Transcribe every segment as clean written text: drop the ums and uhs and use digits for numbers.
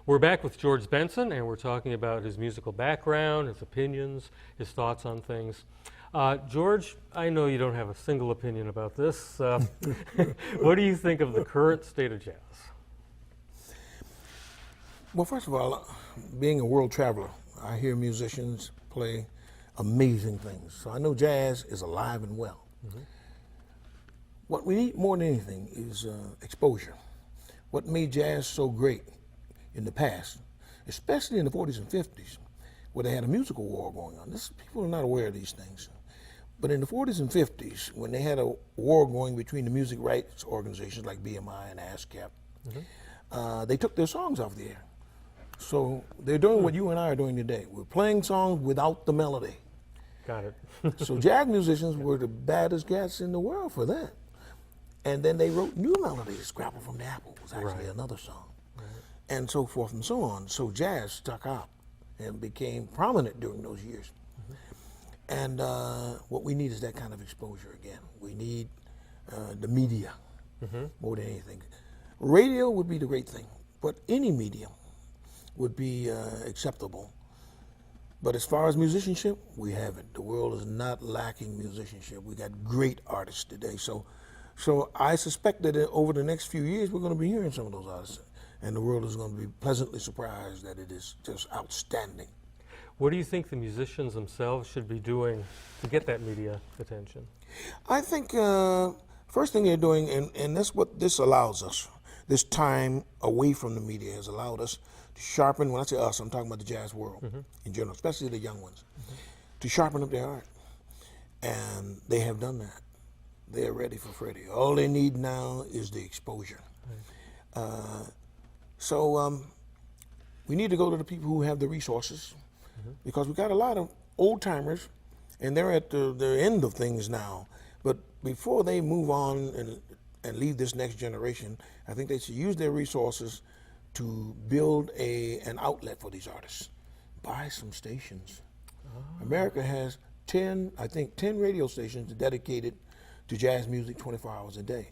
We're back with George Benson, and we're talking about his musical background, his opinions, his thoughts on things. George, I know you don't have a single opinion about this. What do you think of the current state of jazz? Well, first of all, being a world traveler, I hear musicians play amazing things. So I know jazz is alive and well. Mm-hmm. What we need more than anything is exposure. What made jazz so great in the past, especially in the 40s and 50s, where they had a musical war going on. People are not aware of these things. But in the 40s and 50s, when they had a war going between the music rights organizations like BMI and ASCAP, they took their songs off the air. So they're doing what you and I are doing today. We're playing songs without the melody. Got it. So jazz musicians were the baddest cats in the world for that. And then they wrote new melodies. Scrapple from the Apple was actually another song. And so forth and so on. So jazz stuck out and became prominent during those years. And what we need is that kind of exposure again. We need the media more than anything. Radio would be the great thing, but any medium would be acceptable. But as far as musicianship, we have it. The world is not lacking musicianship. We got great artists today. So I suspect that over the next few years, we're going to be hearing some of those artists. And the world is going to be pleasantly surprised that it is just outstanding. What do you think the musicians themselves should be doing to get that media attention? I think first thing they're doing, and that's what this allows us, this time away from the media has allowed us to sharpen, when I say us, I'm talking about the jazz world in general, especially the young ones, to sharpen up their art. And they have done that. They're ready for Freddie. All they need now is the exposure. So we need to go to the people who have the resources, because we got a lot of old timers, and they're at the end of things now. But before they move on and leave this next generation, I think they should use their resources to build an outlet for these artists. Buy some stations. America has 10 radio stations dedicated to jazz music 24 hours a day,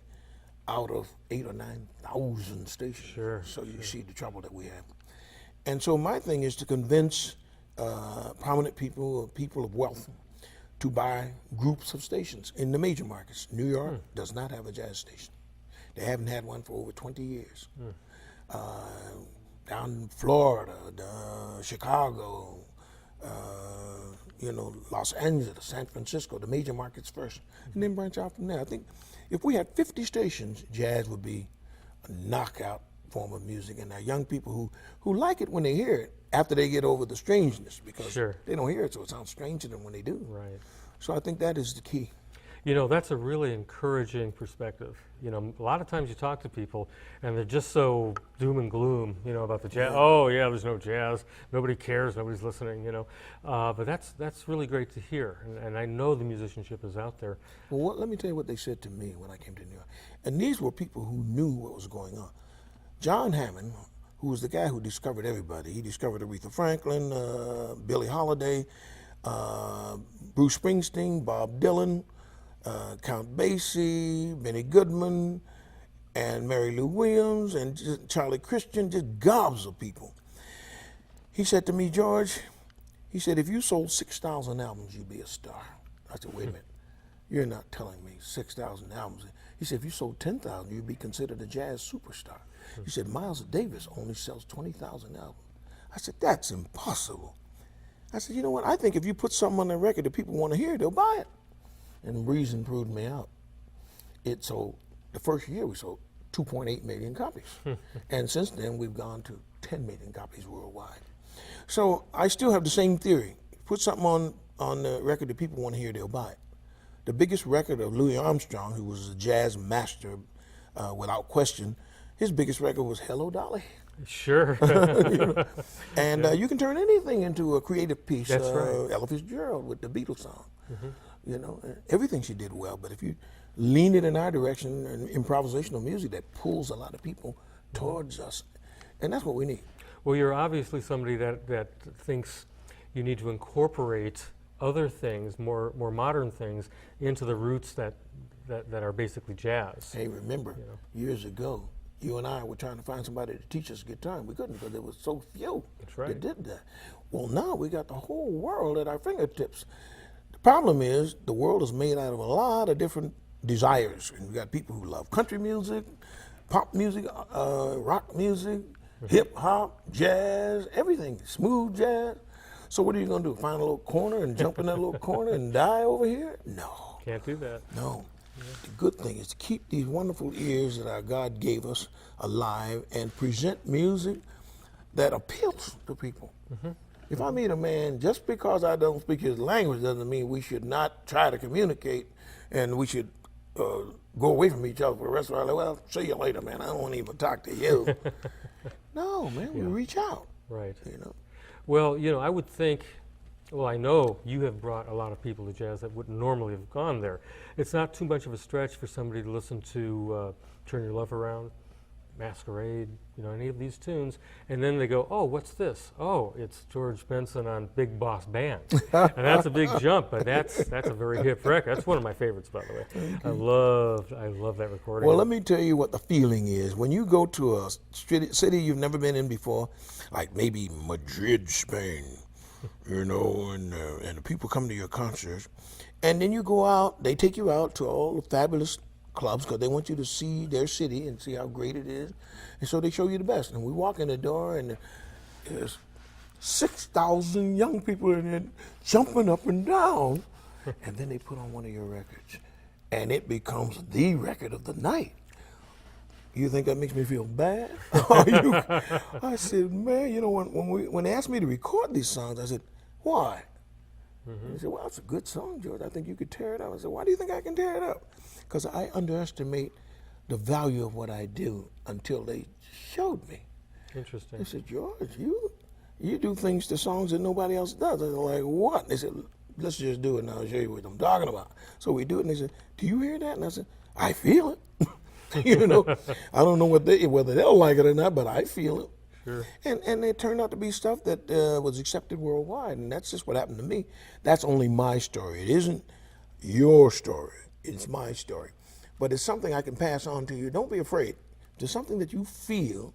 out of 8,000 or 9,000 stations. So you see the trouble that we have. And so my thing is to convince prominent people or people of wealth to buy groups of stations in the major markets. New York does not have a jazz station. They haven't had one for over 20 years. Down in Florida, Chicago, Los Angeles, San Francisco, the major markets first, and then branch out from there. I think if we had 50 stations, jazz would be a knockout form of music, and there are young people who like it when they hear it after they get over the strangeness, because they don't hear it, so it sounds strange to them when they do. Right. So I think that is the key. You know, that's a really encouraging perspective. You know, a lot of times you talk to people and they're just so doom and gloom, about the jazz. Oh yeah, there's no jazz. Nobody cares. Nobody's listening. But that's really great to hear. And I know the musicianship is out there. Well, let me tell you what they said to me when I came to New York. And these were people who knew what was going on. John Hammond, who was the guy who discovered everybody. He discovered Aretha Franklin, Billie Holiday, Bruce Springsteen, Bob Dylan, Count Basie, Benny Goodman, and Mary Lou Williams, and just Charlie Christian, just gobs of people. He said to me, George, he said, if you sold 6,000 albums, you'd be a star. I said, wait a minute, you're not telling me 6,000 albums. He said, if you sold 10,000, you'd be considered a jazz superstar. He said, Miles Davis only sells 20,000 albums. I said, that's impossible. I said, you know what, I think if you put something on the record that people want to hear, they'll buy it. And breezin proved me out. It sold, the first year we sold 2.8 million copies. And since then we've gone to 10 million copies worldwide. So I still have the same theory. Put something on the record that people want to hear, they'll buy it. The biggest record of Louis Armstrong, who was a jazz master without question, his biggest record was Hello Dolly. Sure. And you can turn anything into a creative piece. That's right. Ella Fitzgerald with the Beatles song. Everything she did well, but if you lean it in our direction, and improvisational music that pulls a lot of people towards us, and that's what we need. Well, you're obviously somebody that thinks you need to incorporate other things, more modern things, into the roots that are basically jazz. Hey, remember, years ago, You and I were trying to find somebody to teach us guitar, and we couldn't because there was so few That's right. that did that. Well, now we got the whole world at our fingertips. The problem is the world is made out of a lot of different desires. And we got people who love country music, pop music, rock music, hip hop, jazz, everything, smooth jazz. So what are you going to do? Find a little corner and jump in that little corner and die over here? No. Can't do that. No. The good thing is to keep these wonderful ears that our God gave us alive and present music that appeals to people. If I meet a man, just because I don't speak his language doesn't mean we should not try to communicate and we should go away from each other for the rest of our life. Well, see you later, man. I don't want to even talk to you. No, man, we reach out. Right. You know. Well, I would think, well, I know you have brought a lot of people to jazz that wouldn't normally have gone there. It's not too much of a stretch for somebody to listen to Turn Your Love Around, Masquerade, any of these tunes, and then they go, oh, what's this? Oh, it's George Benson on Big Boss Band. And that's a big jump, but that's a very hip record. That's one of my favorites, by the way. I love that recording. Well, let me tell you what the feeling is. When you go to a city you've never been in before, like maybe Madrid, Spain, and the people come to your concerts, and then you go out, they take you out to all the fabulous clubs because they want you to see their city and see how great it is, and so they show you the best. And we walk in the door, and there's 6,000 young people in there jumping up and down, and then they put on one of your records, and it becomes the record of the night. You think that makes me feel bad? I said, man, when they asked me to record these songs, I said, why? He said, well, it's a good song, George. I think you could tear it up. I said, why do you think I can tear it up? Because I underestimate the value of what I do until they showed me. Interesting. They said, George, you do things to songs that nobody else does. I was like, what? They said, let's just do it and I'll show you what I'm talking about. So we do it, and they said, do you hear that? And I said, I feel it. I don't know whether they'll like it or not, but I feel it. Sure. And it turned out to be stuff that was accepted worldwide, and that's just what happened to me. That's only my story. It isn't your story. It's my story. But it's something I can pass on to you. Don't be afraid. If there's something that you feel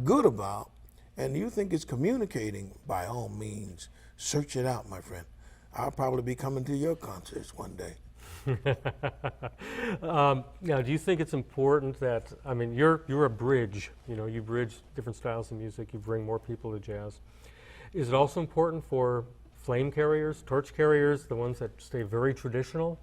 good about and you think it's communicating, by all means, search it out, my friend. I'll probably be coming to your concerts one day. Now, do you think it's important that, you're a bridge, you bridge different styles of music, you bring more people to jazz. Is it also important for flame carriers, torch carriers, the ones that stay very traditional,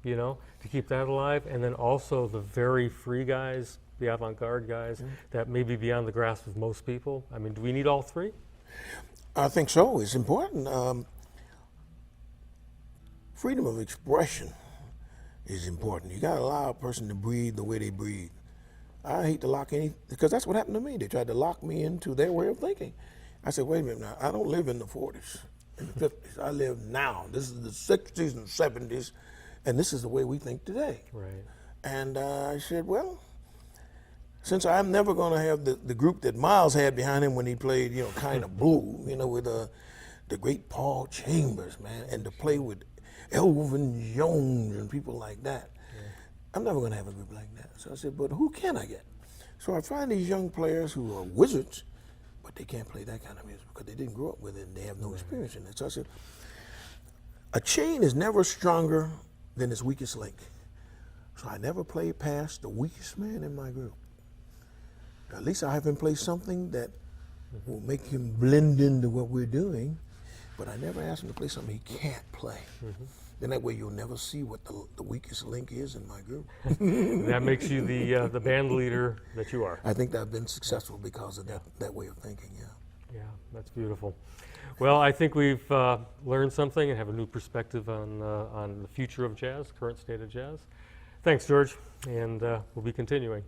to keep that alive, and then also the very free guys, the avant-garde guys, that may be beyond the grasp of most people? Do we need all three? I think so. It's important. Freedom of expression is important. You got to allow a person to breathe the way they breathe. I hate to lock because that's what happened to me. They tried to lock me into their way of thinking. I said, wait a minute now, I don't live in the 40s, in the 50s. I live now. This is the 60s and 70s, and this is the way we think today. Right. And I said, well, since I'm never going to have the group that Miles had behind him when he played, kind of blue, with the great Paul Chambers, man, and to play with Elvin Jones and people like that. Yeah. I'm never going to have a group like that. So I said, but who can I get? So I find these young players who are wizards, but they can't play that kind of music because they didn't grow up with it and they have no experience in it. So I said, a chain is never stronger than its weakest link. So I never play past the weakest man in my group. At least I have him play something that will make him blend into what we're doing. But I never asked him to play something he can't play. Then that way you'll never see what the weakest link is in my group. That makes you the band leader that you are. I think that I've been successful because of that way of thinking, yeah. Yeah, that's beautiful. Well, I think we've learned something and have a new perspective on the future of jazz, current state of jazz. Thanks, George, and we'll be continuing.